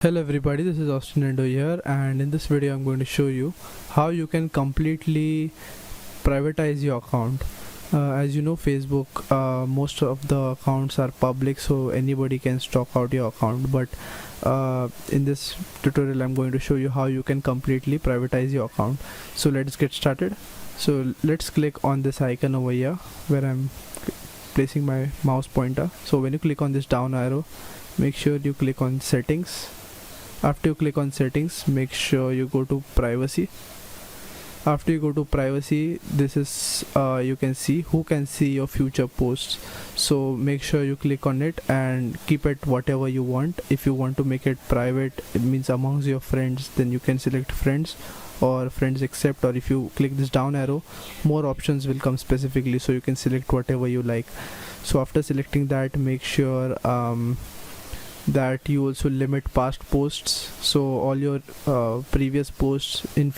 Hello everybody, this is AustinEndO here, and in this video I'm going to show you how you can completely privatize your account. As you know, Facebook, most of the accounts are public, so anybody can stalk out your account, but in this tutorial I'm going to show you how you can completely privatize your account. So let's get started. So let's click on this icon over here where I'm placing my mouse pointer. So when you click on this down arrow, make sure you click on settings. After you click on settings, make sure you go to privacy. After you go to privacy, this is you can see who can see your future posts. So make sure you click on it and keep it whatever you want. If you want to make it private, it means amongst your friends, then you can select friends or friends accept, or if you click this down arrow, more options will come specifically, so you can select whatever you like. So after selecting that, make sure that you also limit past posts, so all your previous posts in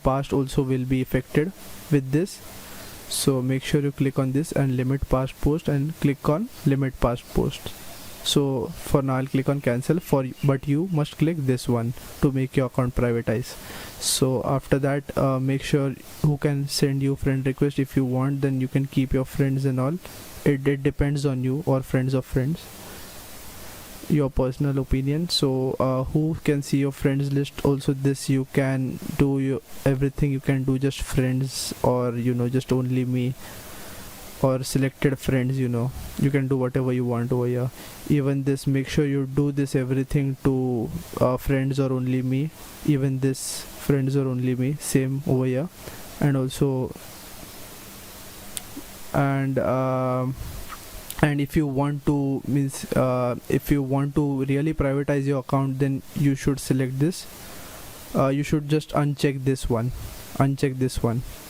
past also will be affected with this. So make sure you click on this and limit past post and click on limit past post. So for now I'll click on cancel, but you must click this one to make your account privatize. So after that, make sure who can send you friend request. If you want, then you can keep your friends and all. It depends on you, or friends of friends, your personal opinion. So who can see your friends list, also this you can do everything you can do, just friends, or just only me, or selected friends. You can do whatever you want over here. Even this, make sure you do this everything to friends or only me. Even this, friends or only me, same over here. And also and if you want to really privatize your account, then you should select this. You should just uncheck this one,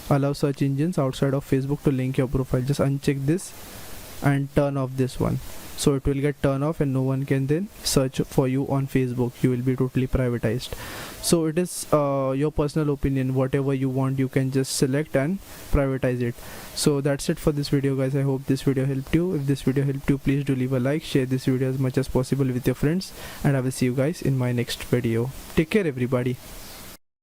allow search engines outside of Facebook to link your profile. Just uncheck this and turn off this one, so it will get turned off and no one can then search for you on Facebook. You will be totally privatized. So it is your personal opinion. Whatever you want, you can just select and privatize it. So that's it for this video, guys. I hope this video helped you. If this video helped you, please do leave a like, share this video as much as possible with your friends, and I will see you guys in my next video. Take care, everybody.